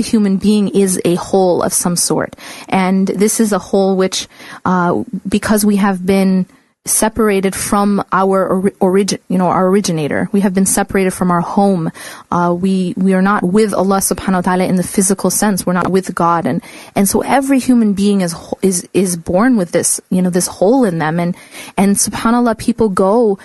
human being is a whole of some sort. And this is a whole which, because we have been separated from our originator. We have been separated from our home. We are not with Allah subhanahu wa ta'ala in the physical sense. We're not with God. And so every human being is born with this, this hole in them. And subhanAllah, people go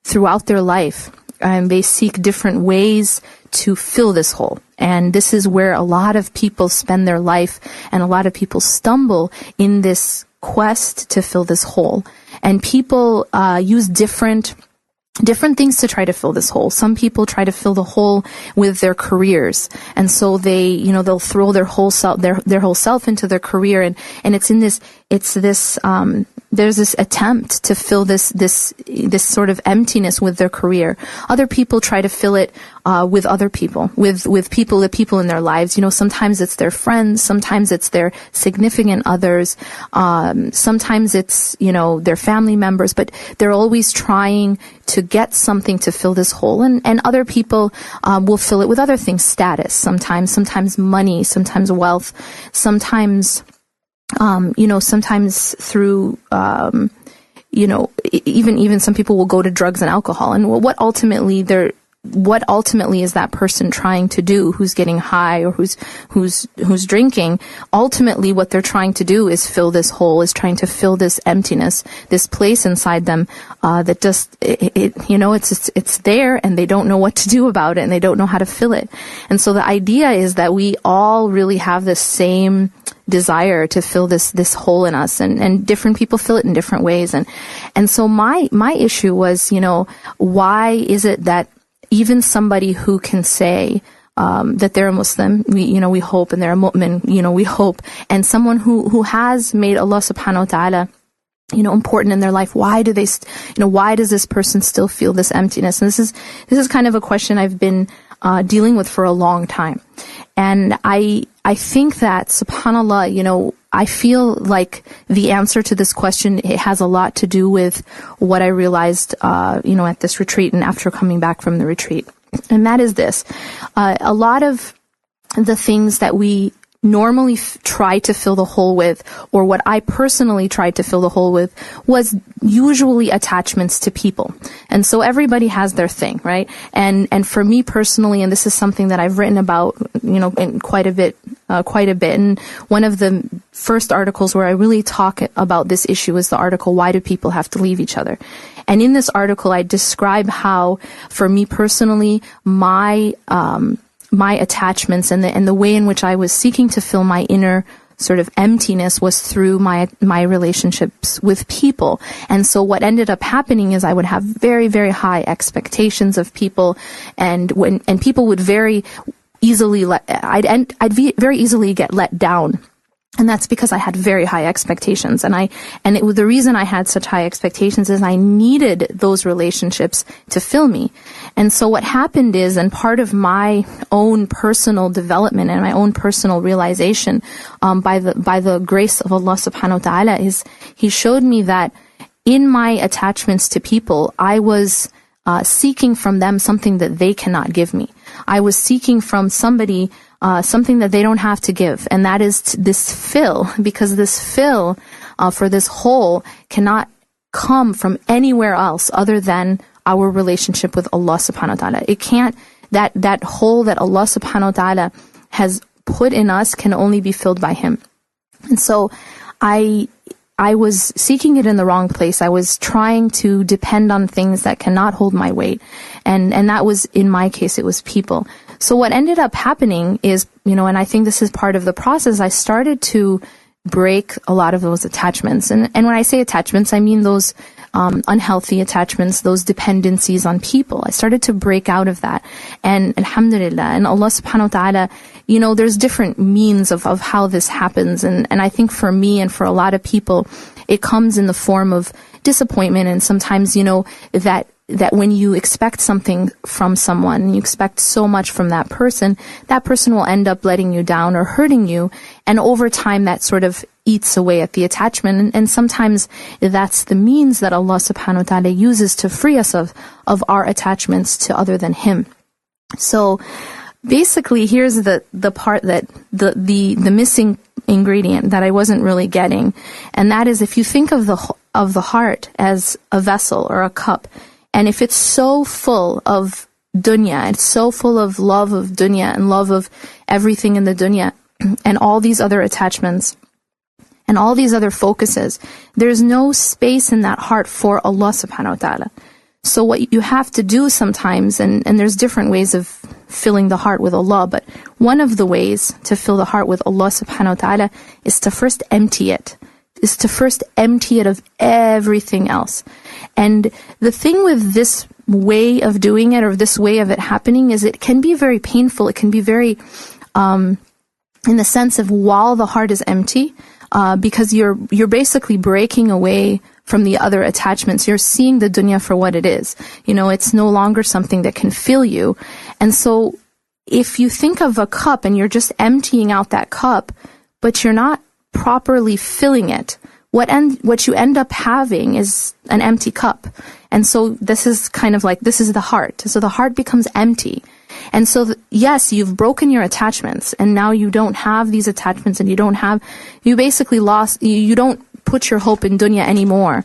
throughout their life and they seek different ways to fill this hole. And this is where a lot of people spend their life, and a lot of people stumble in this quest to fill this hole. And people use different things to try to fill this hole. Some people try to fill the hole with their careers, and so they'll throw their whole self into their career, and there's this attempt to fill this sort of emptiness with their career. Other people try to fill it with other people, with the people in their lives. Sometimes it's their friends, sometimes it's their significant others, sometimes it's their family members, but they're always trying to get something to fill this hole. And other people will fill it with other things, status, sometimes money, sometimes wealth, sometimes sometimes through, even some people will go to drugs and alcohol. And what ultimately is that person trying to do, who's getting high or who's drinking? Ultimately, what they're trying to do is fill this hole, is trying to fill this emptiness, this place inside them, that just, it's there, and they don't know what to do about it, and they don't know how to fill it. And so the idea is that we all really have the same desire to fill this hole in us, and different people fill it in different ways. And so my issue was, why is it that even somebody who can say that they're a Muslim, we hope, and they're a mu'min, we hope, and someone who has made Allah subhanahu wa ta'ala important in their life, why does this person still feel this emptiness? And this is kind of a question I've been dealing with for a long time. And I think that, subhanAllah, I feel like the answer to this question, it has a lot to do with what I realized, at this retreat and after coming back from the retreat. And that is this. A lot of the things that we normally try to fill the hole with, or what I personally tried to fill the hole with, was usually attachments to people. And so everybody has their thing, right? And for me personally, and this is something that I've written about, in quite a bit. And one of the first articles where I really talk about this issue is the article, Why Do People Have to Leave Each Other? And in this article, I describe how, for me personally, my attachments and the way in which I was seeking to fill my inner sort of emptiness was through my relationships with people. And so what ended up happening is I would have very, very high expectations of people, and people would very easily I'd very easily get let down. And that's because I had very high expectations. The reason I had such high expectations is I needed those relationships to fill me. And so what happened is, and part of my own personal development and my own personal realization, by the grace of Allah subhanahu wa ta'ala, is He showed me that in my attachments to people, I was seeking from them something that they cannot give me. I was seeking from somebody something that they don't have to give, and that is this fill, because this fill for this hole cannot come from anywhere else other than our relationship with Allah subhanahu wa ta'ala. It can't, that hole that Allah subhanahu wa ta'ala has put in us can only be filled by Him. And so I was seeking it in the wrong place. I was trying to depend on things that cannot hold my weight. And that was, in my case, it was people. So what ended up happening is, and I think this is part of the process, I started to break a lot of those attachments. And when I say attachments, I mean those unhealthy attachments, those dependencies on people. I started to break out of that. And alhamdulillah, and Allah subhanahu wa ta'ala, there's different means of how this happens. And I think for me and for a lot of people, it comes in the form of disappointment. And sometimes, that when you expect something from someone, and you expect so much from that person will end up letting you down or hurting you. And over time, that sort of eats away at the attachment. And sometimes that's the means that Allah subhanahu wa ta'ala uses to free us of our attachments to other than Him. So basically, here's the part that the missing ingredient that I wasn't really getting, and that is, if you think of the heart as a vessel or a cup, and if it's so full of dunya, it's so full of love of dunya and love of everything in the dunya and all these other attachments and all these other focuses, there's no space in that heart for Allah subhanahu wa ta'ala. So what you have to do sometimes, and there's different ways of filling the heart with Allah, but one of the ways to fill the heart with Allah subhanahu wa ta'ala is to first empty it. Of everything else. And the thing with this way of doing it, or this way of it happening, is it can be very painful. It can be very, in the sense of while the heart is empty, because you're basically breaking away from the other attachments. You're seeing the dunya for what it is. It's no longer something that can fill you. And so if you think of a cup and you're just emptying out that cup, but you're not properly filling it, what you end up having is an empty cup. And so this is kind of like, this is the heart. So the heart becomes empty. And so, yes, you've broken your attachments, and now you don't have these attachments, and you basically lost, you don't put your hope in dunya anymore.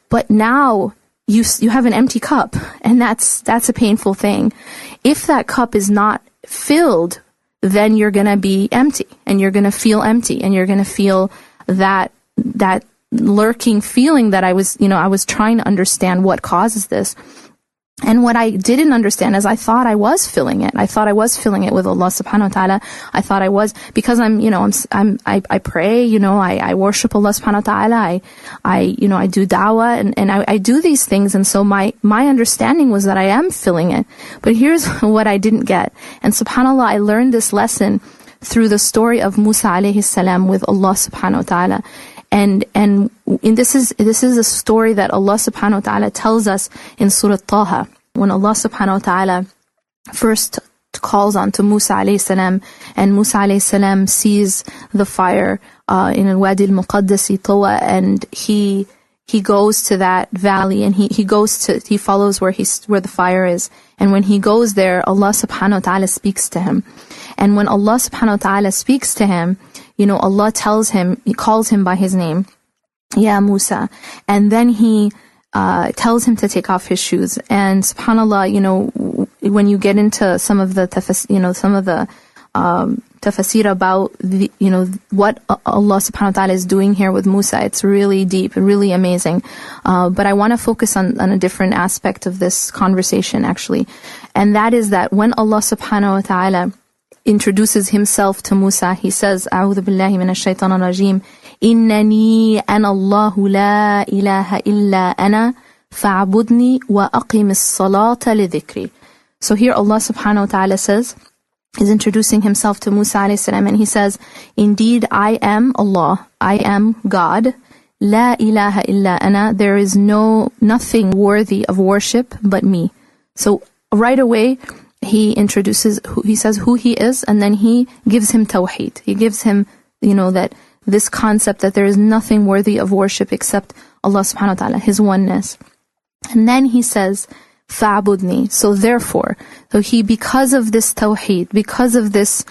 But now you have an empty cup, and that's a painful thing. If that cup is not filled, then you're going to be empty, and you're going to feel empty, and you're going to feel that lurking feeling that I was trying to understand what causes this. And what I didn't understand is I thought I was filling it. I thought I was filling it with Allah subhanahu wa ta'ala. I thought I was, because I pray, I worship Allah subhanahu wa ta'ala. I do da'wah and I do these things. And so my understanding was that I am filling it. But here's what I didn't get. And subhanAllah, I learned this lesson through the story of Musa alayhi salam with Allah subhanahu wa ta'ala. And this is a story that Allah subhanahu wa ta'ala tells us in Surah Taha, when Allah subhanahu wa ta'ala first calls on to Musa alayhi salam, and Musa alayhi salam sees the fire in al-Wadi al-Muqaddasi Tawa, and he goes to that valley, and he follows where the fire is. And when he goes there, Allah subhanahu wa ta'ala speaks to him. And when Allah subhanahu wa ta'ala speaks to him, Allah tells him, He calls him by his name, Ya Musa. And then He tells him to take off his shoes. And subhanAllah, when you get into some of the tafsir about what Allah subhanahu wa ta'ala is doing here with Musa, it's really deep, really amazing. But I want to focus on a different aspect of this conversation, actually. And that is that when Allah subhanahu wa ta'ala introduces himself to Musa, he says, A'udhu billahi minash shaitanir rajim, Innani ana Allahu la ilaha illa ana fa'budni wa aqimis salata li dhikri. So here Allah subhanahu wa ta'ala says, is introducing himself to Musa alayhi salam, and he says, indeed I am Allah, I am God, la ilaha illa ana, there is nothing worthy of worship but me. So right away, he says who he is, and then he gives him tawheed. He gives him, that this concept that there is nothing worthy of worship except Allah subhanahu wa ta'ala, His oneness. And then he says, fa'budni. So therefore, because of this tawheed, because of this,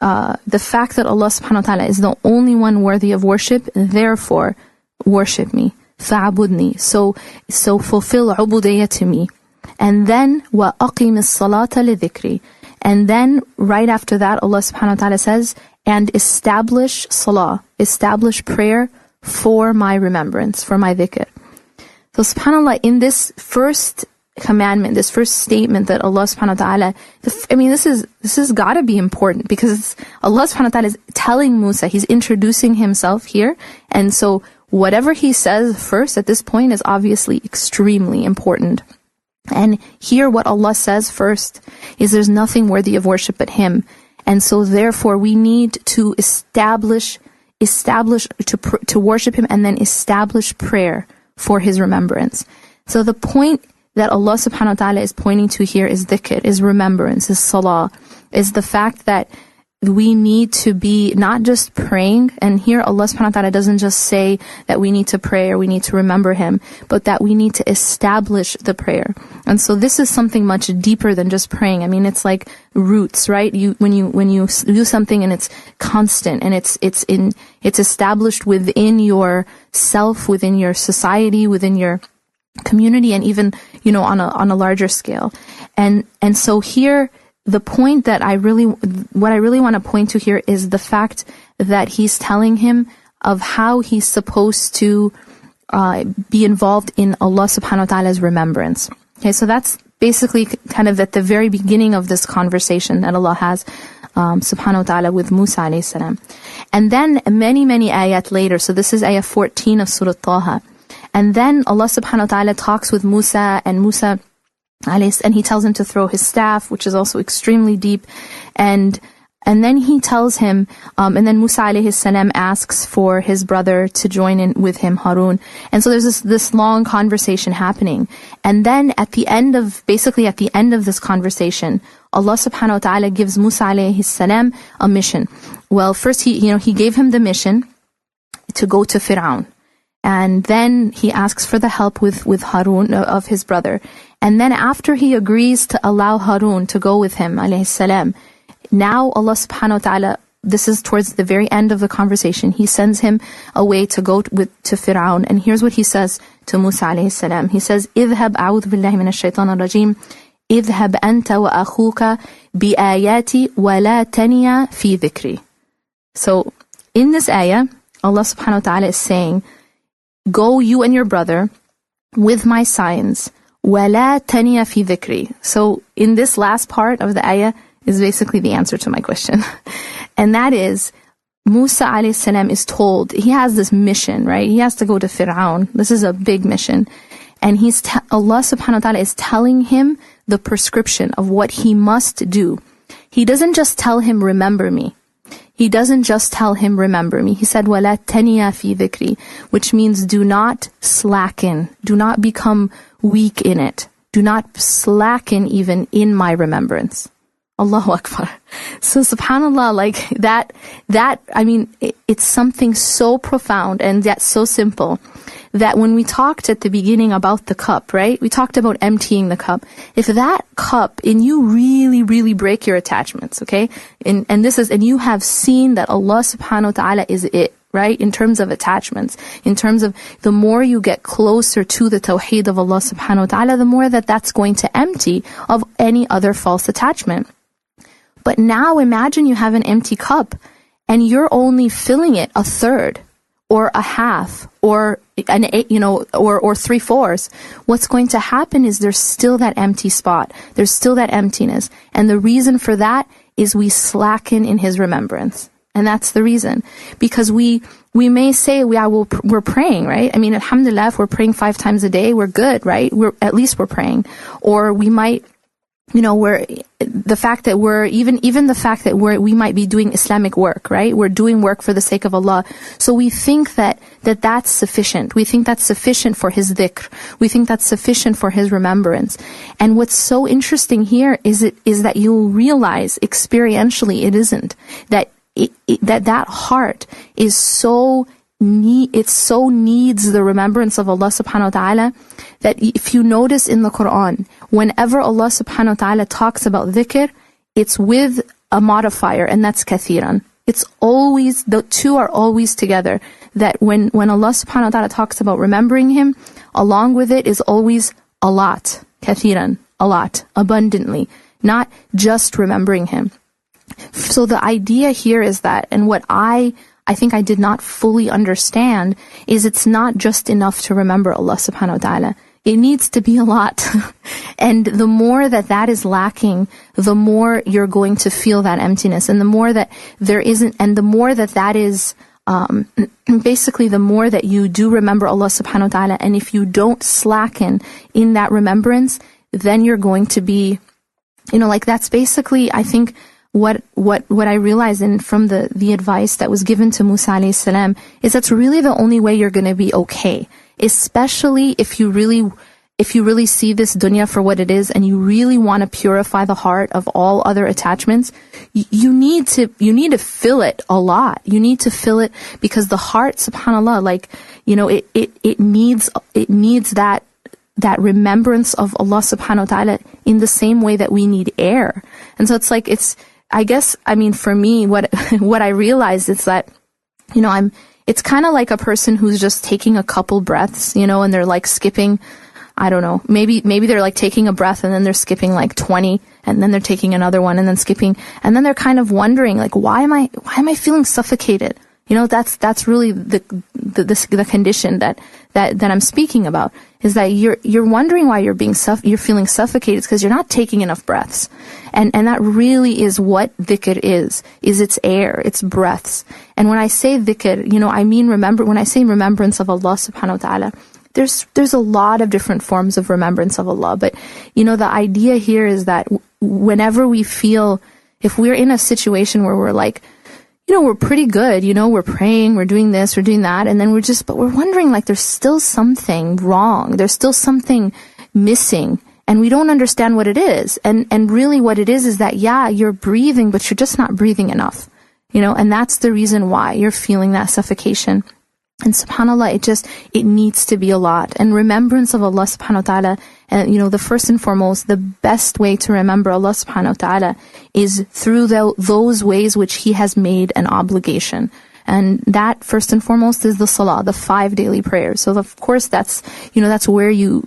the fact that Allah subhanahu wa ta'ala is the only one worthy of worship, therefore, worship me. Fa'budni. So fulfill ubudiyyah to me. And then, wa aqimis salata li dhikri. And then, right after that, Allah subhanahu wa ta'ala says, and establish salah, establish prayer for my remembrance, for my dhikr. So subhanAllah, in this first commandment, this first statement that Allah subhanahu wa ta'ala, this is gotta be important, because Allah subhanahu wa ta'ala is telling Musa, He's introducing Himself here, and so whatever He says first at this point is obviously extremely important. And here what Allah says first is there's nothing worthy of worship but Him. And so therefore we need to establish to worship Him, and then establish prayer for His remembrance. So the point that Allah subhanahu wa ta'ala is pointing to here is dhikr, is remembrance, is salah, is the fact that we need to be not just praying, and here Allah subhanahu wa ta'ala doesn't just say that we need to pray or we need to remember Him, but that we need to establish the prayer. And so this is something much deeper than just praying. I mean, it's like roots, right? When you do something and it's constant and it's established within your self, within your society, within your community, and even, on a larger scale. And so here, the point that what I really want to point to here is the fact that he's telling him of how he's supposed to be involved in Allah subhanahu wa ta'ala's remembrance. Okay, so that's basically kind of at the very beginning of this conversation that Allah has subhanahu wa ta'ala with Musa alayhi salam. And then many ayat later, so this is ayah 14 of Surah Taha. And then Allah subhanahu wa ta'ala talks with Musa, and he tells him to throw his staff, which is also extremely deep. And then he tells him, and then Musa alayhi salam asks for his brother to join in with him, Harun. And so there's this long conversation happening. And then at the end of this conversation, Allah subhanahu wa ta'ala gives Musa alayhi salam a mission. Well, first he gave him the mission to go to Fir'aun. And then he asks for the help with Harun, of his brother. And then after he agrees to allow Harun to go with him, alayhi salam, now Allah subhanahu wa ta'ala, this is towards the very end of the conversation, he sends him away to go to Fir'aun. And here's what he says to Musa alayhi salam. He says, اذهب أعوذ بالله من الشيطان الرجيم اذهب أنت وأخوك بآياتي ولا تنيا في ذكري. So in this ayah, Allah subhanahu wa ta'ala is saying, go you and your brother with my signs, ولا تنيا في ذكري. So in this last part of the ayah is basically the answer to my question. And that is, Musa alayhi salam is told, he has this mission, right? He has to go to Fir'aun. This is a big mission. And Allah subhanahu wa ta'ala is telling him the prescription of what he must do. He doesn't just tell him, remember me. He doesn't just tell him, remember me. He said, وَلَا تَنِيَا فِي ذِكْرِي, which means do not slacken. Do not become weak in it. Do not slacken even in my remembrance. Allahu Akbar. So subhanAllah, like that, I mean, it's something so profound and yet so simple that when we talked at the beginning about the cup, right? We talked about emptying the cup. If that cup, and you really, really break your attachments, okay? And you have seen that Allah subhanahu wa ta'ala is it, right? In terms of attachments, in terms of the more you get closer to the tawheed of Allah subhanahu wa ta'ala, the more that's going to empty of any other false attachment. But now imagine you have an empty cup and you're only filling it a third or a half or an 3/4. What's going to happen is there's still that empty spot. There's still that emptiness. And the reason for that is we slacken in His remembrance. And that's the reason. Because we may say, we're praying, right? I mean, alhamdulillah, if we're praying 5 times a day, we're good, right? At least we're praying. Or we might, we might be doing Islamic work, right? We're doing work for the sake of Allah. So we think that's sufficient. We think that's sufficient for His dhikr. We think that's sufficient for His remembrance. And what's so interesting here is that you'll realize experientially it isn't. That heart is so needs the remembrance of Allah subhanahu wa ta'ala, that if you notice in the Quran, whenever Allah subhanahu wa ta'ala talks about dhikr, it's with a modifier, and that's kathiran. It's always, the two are always together. That when Allah subhanahu wa ta'ala talks about remembering Him, along with it is always a lot, kathiran, a lot, abundantly, not just remembering Him. So the idea here is that, and what I think I did not fully understand, is it's not just enough to remember Allah subhanahu wa ta'ala. It needs to be a lot. And the more that is lacking, the more you're going to feel that emptiness. And the more that there isn't, and the more that is, basically the more that you do remember Allah subhanahu wa ta'ala, and if you don't slacken in that remembrance, then you're going to be, like that's basically, I think, what I realized from the advice that was given to Musa alayhi salam is that's really the only way you're going to be okay. Especially if you really see this dunya for what it is, and you really want to purify the heart of all other attachments, you need to fill it a lot. You need to fill it, because the heart, subhanallah, it needs that that remembrance of Allah subhanahu wa ta'ala in the same way that we need air. And so it's like, I guess, I mean, for me, what I realized is that, you know, it's kind of like a person who's just taking a couple breaths, you know, and they're like skipping, I don't know, maybe they're like taking a breath and then they're skipping like 20 and then they're taking another one and then skipping. And then they're kind of wondering like, why am I feeling suffocated? You know, that's really the condition that I'm speaking about, is that you're wondering why you're feeling suffocated, because you're not taking enough breaths. And that really is what dhikr is its air, its breaths. And when I say dhikr, you know, I mean when I say remembrance of Allah subhanahu wa ta'ala, there's a lot of different forms of remembrance of Allah. But, you know, the idea here is that whenever we feel, if we're in a situation where we're like, you know, we're pretty good, you know, we're praying, we're doing this, we're doing that, and then but we're wondering like there's still something wrong, there's still something missing, and we don't understand what it is. And really what it is that, yeah, you're breathing, but you're just not breathing enough, you know, and that's the reason why you're feeling that suffocation. And subhanAllah, it needs to be a lot. And remembrance of Allah subhanahu wa ta'ala, and, you know, the first and foremost, the best way to remember Allah subhanahu wa ta'ala is through those ways which He has made an obligation. And that, first and foremost, is the salah, the 5 daily prayers. So of course that's where you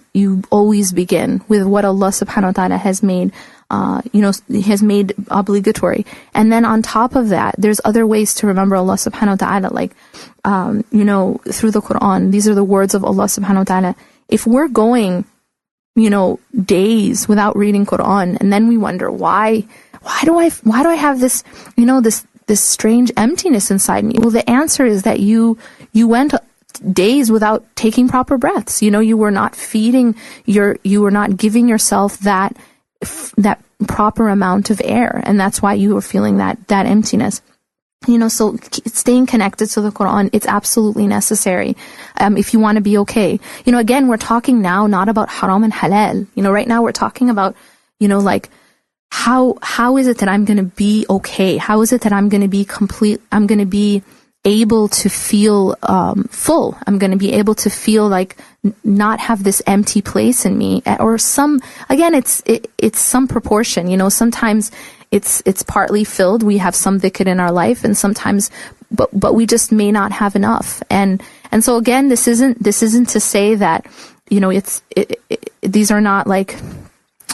always begin, with what Allah subhanahu wa ta'ala has made, has made obligatory. And then on top of that, there's other ways to remember Allah subhanahu wa ta'ala, like, you know, through the Quran. These are the words of Allah subhanahu wa ta'ala. If we're going, you know, days without reading Quran, and then we wonder, why do I have this, you know, this strange emptiness inside me? Well, the answer is that you went days without taking proper breaths. You know, you were not feeding you were not giving yourself that proper amount of air, and that's why you were feeling that emptiness. You know, so staying connected to the Quran, it's absolutely necessary if you want to be okay. You know, again, we're talking now not about haram and halal. You know, right now we're talking about, you know, like, how is it that I'm going to be okay? How is it that I'm going to be complete? I'm going to be able to feel full. I'm going to be able to feel like not have this empty place in me, or again, it's some proportion. You know, sometimes it's partly filled. We have some dhikr in our life, and sometimes, but we just may not have enough. And so again, this isn't to say that, you know, these are not like,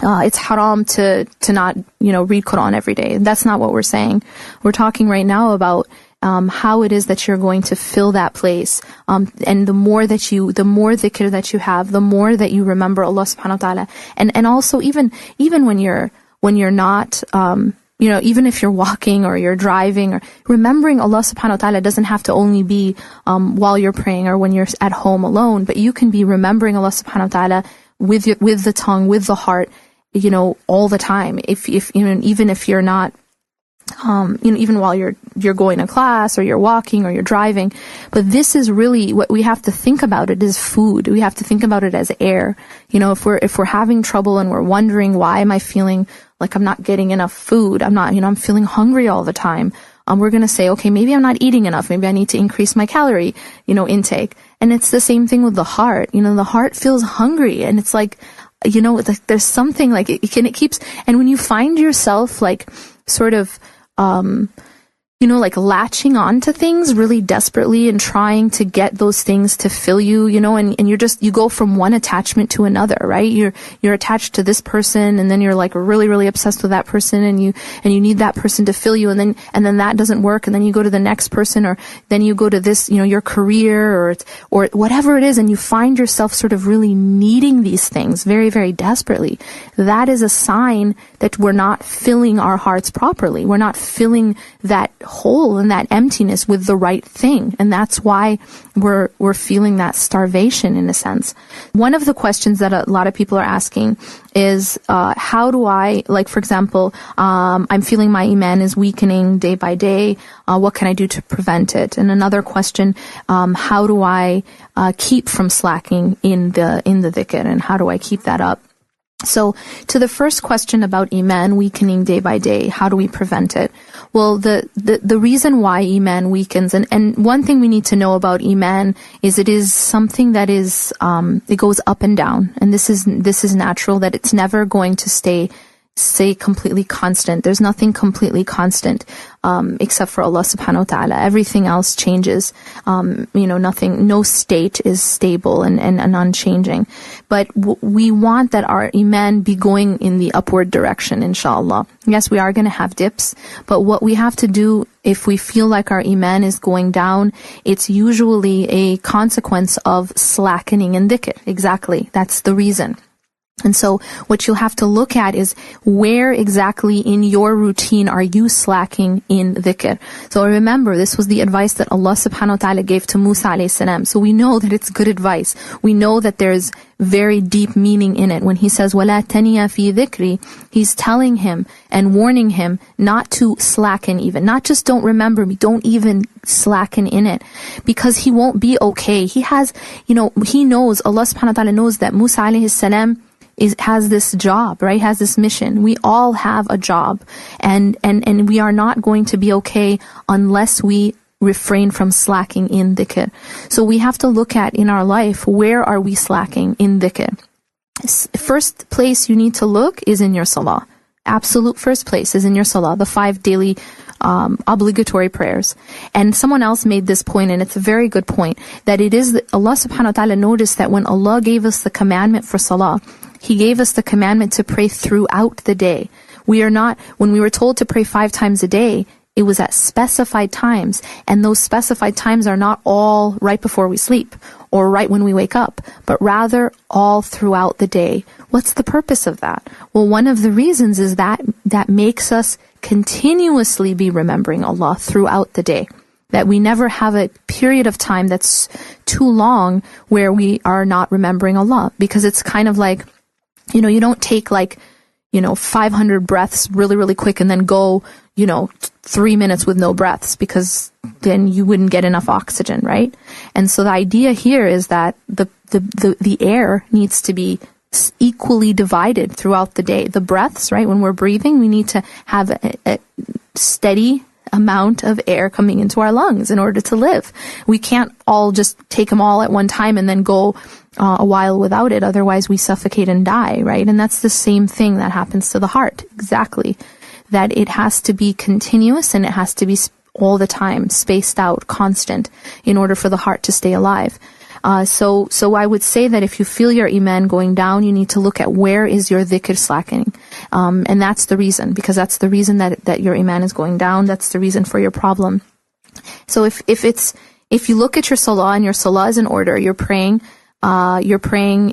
it's haram to not, you know, read Quran every day. That's not what we're saying. We're talking right now about how it is that you're going to fill that place. And the more dhikr that you have, the more that you remember Allah subhanahu wa ta'ala. And also even when you're not, you know, even if you're walking or you're driving, or remembering Allah subhanahu wa ta'ala doesn't have to only be while you're praying or when you're at home alone, but you can be remembering Allah subhanahu wa ta'ala with the tongue, with the heart, you know, all the time. If you know, even if you're not, you know, even while you're going to class or you're walking or you're driving. But this is really what we have to think about. It is food. We have to think about it as air. You know, if we're having trouble and we're wondering, why am I feeling like I'm not getting enough food? I'm feeling hungry all the time. We're going to say, okay, maybe I'm not eating enough. Maybe I need to increase my calorie, you know, intake. And it's the same thing with the heart. You know, the heart feels hungry, and it's like, you know, there's something like it keeps, and when you find yourself like sort of, you know, like latching on to things really desperately and trying to get those things to fill you, you know, and you go from one attachment to another, right? You're attached to this person, and then you're like really, really obsessed with that person, and you need that person to fill you, and then that doesn't work, and then you go to the next person, or then you go to this, you know, your career or whatever it is, and you find yourself sort of really needing these things very, very desperately. That is a sign that we're not filling our hearts properly. We're not filling that hole and that emptiness with the right thing, and that's why we're feeling that starvation in a sense. One of the questions that a lot of people are asking is, how do I, like, for example, I'm feeling my iman is weakening day by day. What can I do to prevent it? And another question, how do I keep from slacking in the dhikr, and how do I keep that up? So to the first question about Iman weakening day by day, how do we prevent it? Well, the reason why Iman weakens, and one thing we need to know about Iman is it is something that is, it goes up and down. And this is natural, that it's never going to stay completely constant. There's nothing completely constant, except for Allah subhanahu wa ta'ala. Everything else changes. No state is stable and unchanging. But we want that our Iman be going in the upward direction, inshallah. Yes, we are going to have dips, but what we have to do if we feel like our Iman is going down, it's usually a consequence of slackening in dhikr. Exactly. That's the reason. And so what you'll have to look at is where exactly in your routine are you slacking in dhikr. So remember, this was the advice that Allah subhanahu wa ta'ala gave to Musa alayhi salam. So we know that it's good advice. We know that there's very deep meaning in it. When he says, وَلَا تَنِيَا فِي ذِكْرِ, he's telling him and warning him not to slacken even. Not just don't remember me, don't even slacken in it. Because he won't be okay. He knows, Allah subhanahu wa ta'ala knows that Musa alayhi salam has this job, right? Has this mission. We all have a job, and we are not going to be okay unless we refrain from slacking in dhikr. So we have to look at in our life, where are we slacking in dhikr? First place you need to look is in your salah. Absolute first place is in your salah, the 5 daily obligatory prayers. And someone else made this point, and it's a very good point, that it is Allah subhanahu wa ta'ala noticed that when Allah gave us the commandment for salah, He gave us the commandment to pray throughout the day. When we were told to pray 5 times a day, it was at specified times, and those specified times are not all right before we sleep or right when we wake up, but rather all throughout the day. What's the purpose of that? Well, one of the reasons is that makes us continuously be remembering Allah throughout the day. That we never have a period of time that's too long where we are not remembering Allah. Because it's kind of like, you don't take 500 breaths really, really quick and then go, 3 minutes with no breaths, because then you wouldn't get enough oxygen, right? And so the idea here is that the air needs to be equally divided throughout the day. The breaths, right? When we're breathing, we need to have a steady amount of air coming into our lungs in order to live. We can't all just take them all at one time and then go a while without it. Otherwise we suffocate and die, right? And that's the same thing that happens to the heart. Exactly. That it has to be continuous and it has to be all the time, spaced out, constant, in order for the heart to stay alive. So I would say that if you feel your Iman going down, you need to look at where is your dhikr slackening. And that's the reason, because that's the reason that your Iman is going down. That's the reason for your problem. So if you look at your salah and your salah is in order, you're praying and you're praying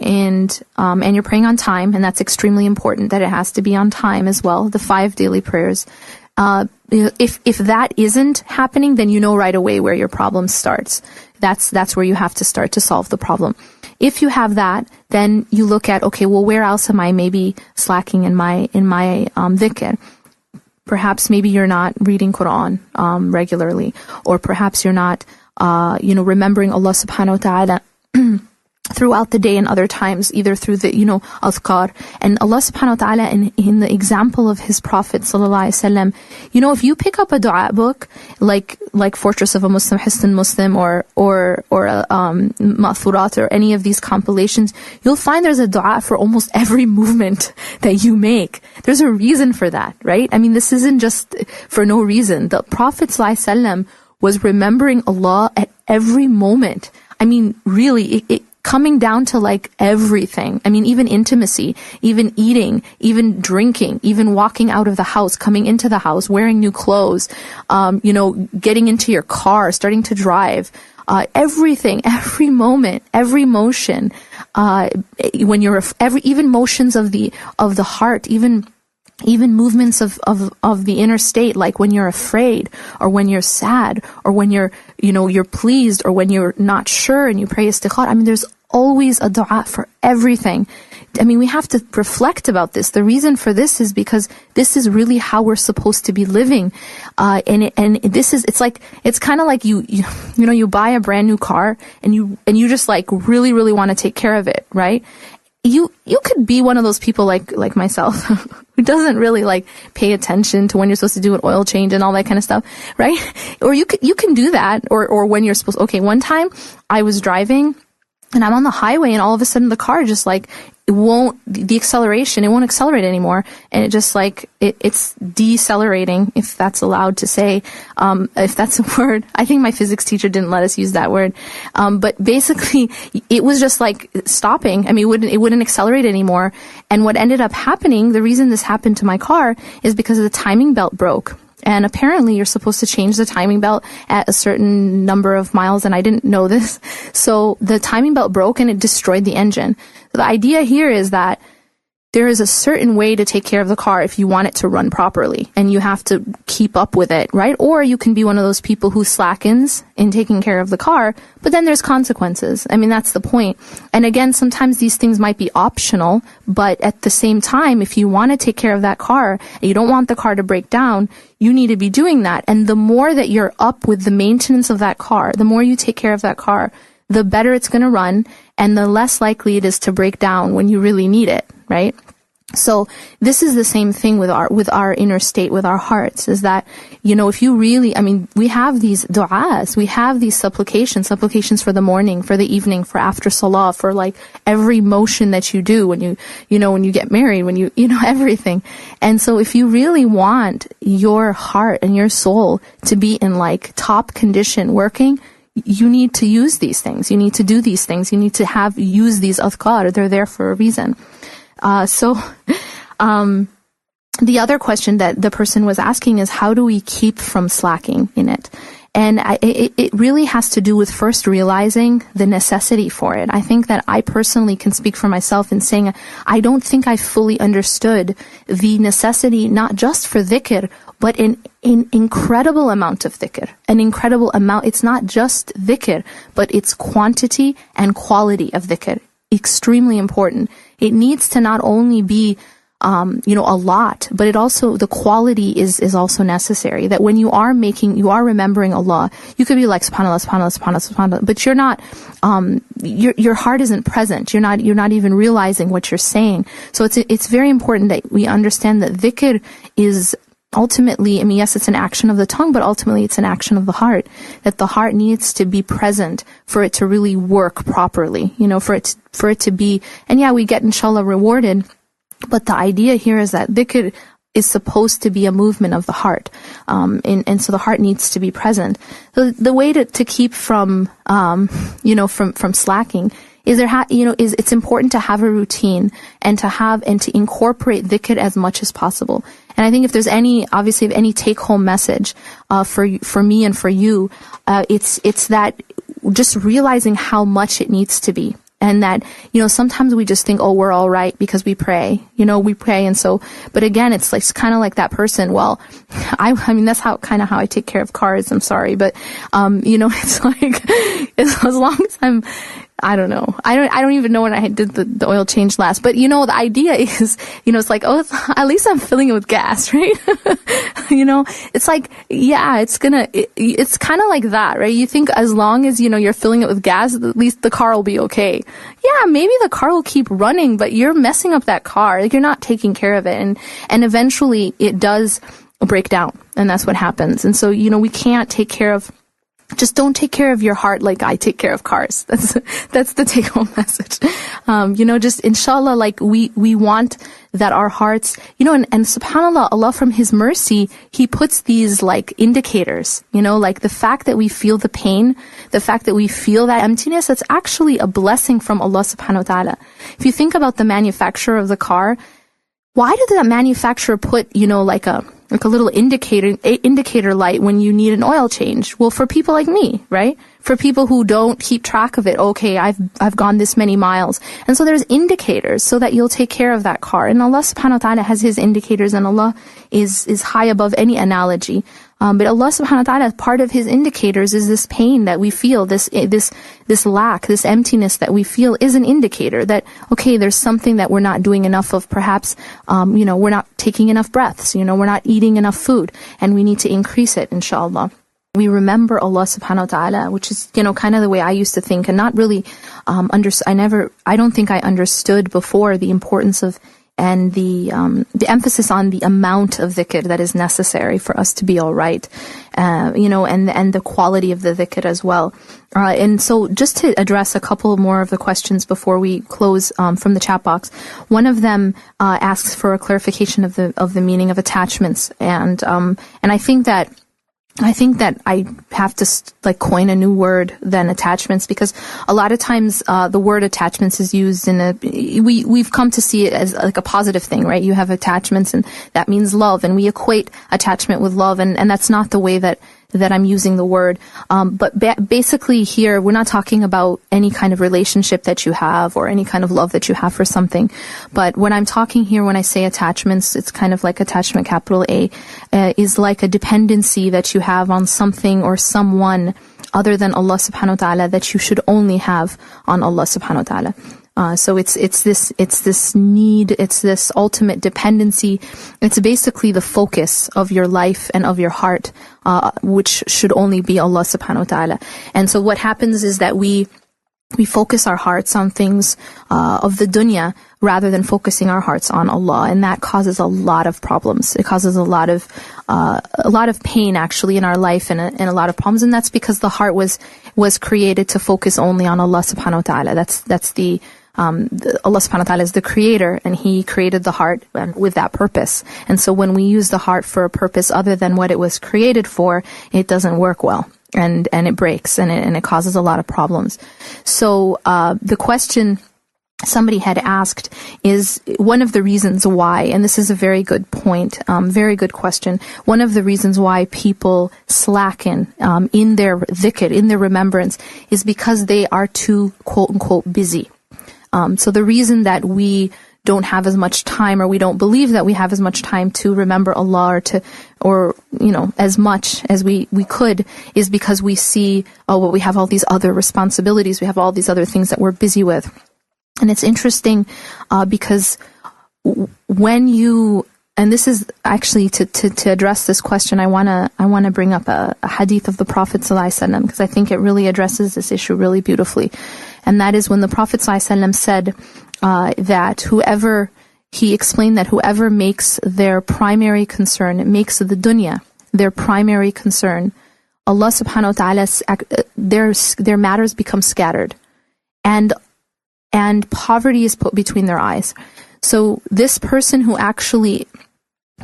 on time, and that's extremely important that it has to be on time as well, the 5 daily prayers. If that isn't happening, then you know right away where your problem starts. That's where you have to start to solve the problem. If you have that, then you look at, okay, well, where else am I maybe slacking in my dhikr? Perhaps maybe you're not reading Quran regularly, or perhaps you're not remembering Allah subhanahu wa ta'ala throughout the day and other times, either through the, azkar. And Allah subhanahu wa ta'ala, in the example of His Prophet sallallahu alaihi wasallam, if you pick up a dua book, like Fortress of a Muslim, Hisn Muslim, or Ma'thurat, or any of these compilations, you'll find there's a dua for almost every movement that you make. There's a reason for that, right? I mean, this isn't just for no reason. The Prophet sallallahu alaihi wasallam was remembering Allah at every moment. I mean, really, it coming down to everything. I mean, even intimacy, even eating, even drinking, even walking out of the house, coming into the house, wearing new clothes, getting into your car, starting to drive, everything, every moment, every motion, when you're, even motions of the heart, even movements of the inner state, like when you're afraid, or when you're sad, or when you're pleased, or when you're not sure and you pray istikhara. I mean, there's always a dua for everything. I mean, we have to reflect about this. The reason for this is because this is really how we're supposed to be living. It's kind of like you buy a brand new car and you just really, really want to take care of it, right? you could be one of those people like myself who doesn't really like pay attention to when you're supposed to do an oil change and all that kind of stuff, right? Or you can do that, or when you're supposed. Okay, one time I was driving and I'm on the highway and all of a sudden the car just like it won't accelerate anymore, and it just like it's decelerating, if that's allowed to say, if that's a word. I think my physics teacher didn't let us use that word, but basically it was just like stopping. I mean, it wouldn't accelerate anymore. And what ended up happening, the reason this happened to my car, is because the timing belt broke. And apparently you're supposed to change the timing belt at a certain number of miles, and I didn't know this. So the timing belt broke and it destroyed the engine. So the idea here is that there is a certain way to take care of the car if you want it to run properly, and you have to keep up with it, right? Or you can be one of those people who slackens in taking care of the car, but then there's consequences. I mean, that's the point. And again, sometimes these things might be optional, but at the same time, if you want to take care of that car and you don't want the car to break down, you need to be doing that. And the more that you're up with the maintenance of that car, the more you take care of that car, the better it's going to run, and the less likely it is to break down when you really need it, right? So this is the same thing with our inner state, with our hearts, is that, if you really, I mean, we have these du'as, we have these supplications for the morning, for the evening, for after salah, for like every motion that you do when when you get married, when you everything. And so if you really want your heart and your soul to be in like top condition working, you need to use these things. You need to do these things. You need to use these adhkar. They're there for a reason. The other question that the person was asking is, how do we keep from slacking in it? And it really has to do with first realizing the necessity for it. I think that I personally can speak for myself in saying I don't think I fully understood the necessity, not just for dhikr, but in incredible amount of dhikr. An incredible amount. It's not just dhikr, but it's quantity and quality of dhikr. Extremely important. It needs to not only be a lot, but the quality is also necessary. That when you are remembering Allah, you could be like subhanallah, subhanallah, subhanallah, subhanallah, but you're not, your heart isn't present. You're not even realizing what you're saying. So it's very important that we understand that dhikr is ultimately, I mean, yes, it's an action of the tongue, but ultimately it's an action of the heart. That the heart needs to be present for it to really work properly, for it to be, and yeah, we get inshallah rewarded. But the idea here is that dhikr is supposed to be a movement of the heart, and so the heart needs to be present. So the way to keep from from slacking is it's important to have a routine and to incorporate dhikr as much as possible. And I think if there's any take home message for me and for you, it's that just realizing how much it needs to be. And that, sometimes we just think, oh, we're all right because we pray, we pray. And so, but again, it's like, kind of like that person. Well, I mean, that's how I take care of cars. I'm sorry. But, it's like, as long as I don't know. I don't even know when I did the oil change last. But, the idea is, it's like, oh, at least I'm filling it with gas, right? It's like, yeah, it's kind of like that, right? You think as long as, you're filling it with gas, at least the car will be okay. Yeah, maybe the car will keep running, but you're messing up that car. Like, you're not taking care of it. And eventually it does break down. And that's what happens. And so, we can't just don't take care of your heart like I take care of cars. That's the take home message. Just inshallah, like we want that our hearts, and subhanallah, Allah from His mercy, He puts these like indicators, like the fact that we feel the pain, the fact that we feel that emptiness, that's actually a blessing from Allah subhanahu wa ta'ala. If you think about the manufacturer of the car, why did that manufacturer put, like a little indicator light when you need an oil change? Well, for people like me, right? For people who don't keep track of it, okay, I've gone this many miles. And so there's indicators so that you'll take care of that car. And Allah subhanahu wa ta'ala has His indicators, and Allah is high above any analogy. But Allah subhanahu wa ta'ala, part of His indicators is this pain that we feel, this lack, this emptiness that we feel is an indicator that, okay, there's something that we're not doing enough of. Perhaps, we're not taking enough breaths, we're not eating enough food, and we need to increase it, inshallah. we remember Allah subhanahu wa ta'ala, which is, kind of the way I used to think, and not really, I don't think I understood before the importance of, and the emphasis on the amount of dhikr that is necessary for us to be all right, and the quality of the dhikr as well. And so just to address a couple more of the questions before we close from the chat box, one of them asks for a clarification of the meaning of attachments, and I think that I have to coin a new word than attachments, because a lot of times the word attachments is used in we've come to see it as like a positive thing, right? You have attachments and that means love, and we equate attachment with love, and that's not the way that I'm using the word. But basically here, we're not talking about any kind of relationship that you have or any kind of love that you have for something. But when I'm talking here, when I say attachments, it's kind of like attachment, capital A, is like a dependency that you have on something or someone other than Allah subhanahu wa ta'ala that you should only have on Allah subhanahu wa ta'ala. So it's this need, it's this ultimate dependency. It's basically the focus of your life and of your heart, which should only be Allah subhanahu wa ta'ala. And so what happens is that we focus our hearts on things of the dunya rather than focusing our hearts on Allah, and that causes a lot of problems. It causes a lot of pain actually in our life, and a lot of problems. And that's because the heart was created to focus only on Allah subhanahu wa ta'ala. That's the Allah subhanahu wa ta'ala is the creator, and He created the heart with that purpose. And so when we use the heart for a purpose other than what it was created for, it doesn't work well, and it breaks, and it causes a lot of problems. So the question somebody had asked is one of the reasons why, and this is a very good point, very good question. One of the reasons why people slacken in their dhikr, in their remembrance, is because they are too quote unquote busy. So the reason that we don't have as much time, or we don't believe that we have as much time to remember Allah or as much as we could, is because we see, we have all these other responsibilities, we have all these other things that we're busy with. And it's interesting because when you, and this is actually to address this question, I wanna bring up a hadith of the Prophet ﷺ, because I think it really addresses this issue really beautifully. And that is when the Prophet ﷺ said that he explained that whoever makes their primary concern, makes the dunya their primary concern, Allah subhanahu wa ta'ala, their matters become scattered, and poverty is put between their eyes. So this person who actually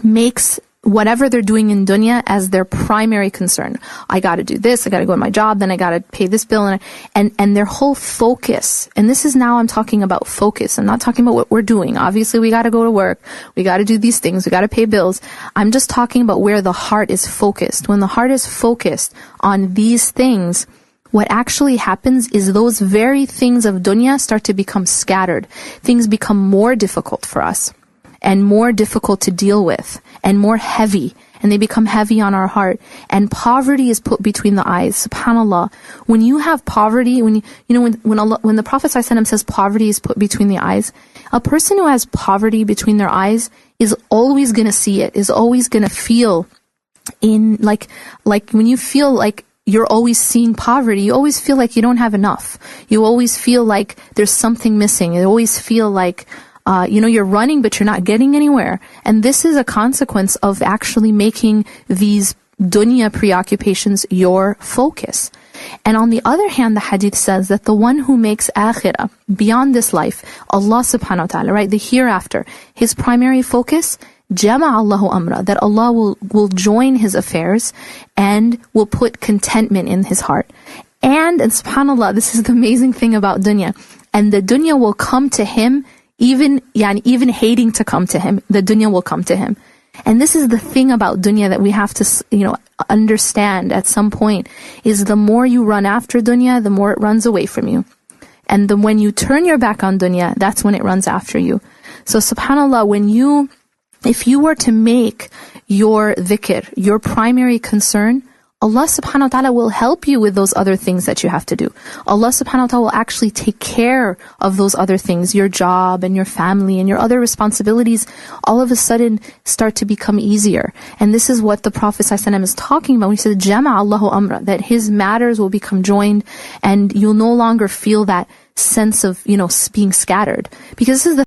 makes whatever they're doing in dunya as their primary concern, I got to do this, I got to go to my job, then I got to pay this bill, and their whole focus, and this is now I'm talking about focus. I'm not talking about what we're doing. Obviously we got to go to work, we got to do these things, we got to pay bills. I'm just talking about where the heart is focused. When the heart is focused on these things, what actually happens is those very things of dunya start to become scattered. Things become more difficult for us, and more difficult to deal with, and more heavy, and they become heavy on our heart, and poverty is put between the eyes. SubhanAllah. When you have poverty, when the Prophet ﷺ says poverty is put between the eyes, a person who has poverty between their eyes is always going to see it, is always going to feel in, like when you feel like you're always seeing poverty, you always feel like you don't have enough. You always feel like there's something missing. You always feel like you're running, but you're not getting anywhere. And this is a consequence of actually making these dunya preoccupations your focus. And on the other hand, the hadith says that the one who makes akhirah, beyond this life, Allah subhanahu wa ta'ala, right, the hereafter, his primary focus, jama' Allahu amra, that Allah will join his affairs and will put contentment in his heart. And subhanAllah, this is the amazing thing about dunya. And the dunya will come to him, even hating to come to him, the dunya will come to him. And this is the thing about dunya that we have to, understand at some point, is the more you run after dunya, the more it runs away from you. And then when you turn your back on dunya, that's when it runs after you. So subhanAllah, if you were to make your dhikr your primary concern, Allah subhanahu wa ta'ala will help you with those other things that you have to do. Allah subhanahu wa ta'ala will actually take care of those other things, your job and your family and your other responsibilities all of a sudden start to become easier. And this is what the Prophet ﷺ is talking about when he says, Jama' Allahu amra, that his matters will become joined and you'll no longer feel that sense of, being scattered. Because this is the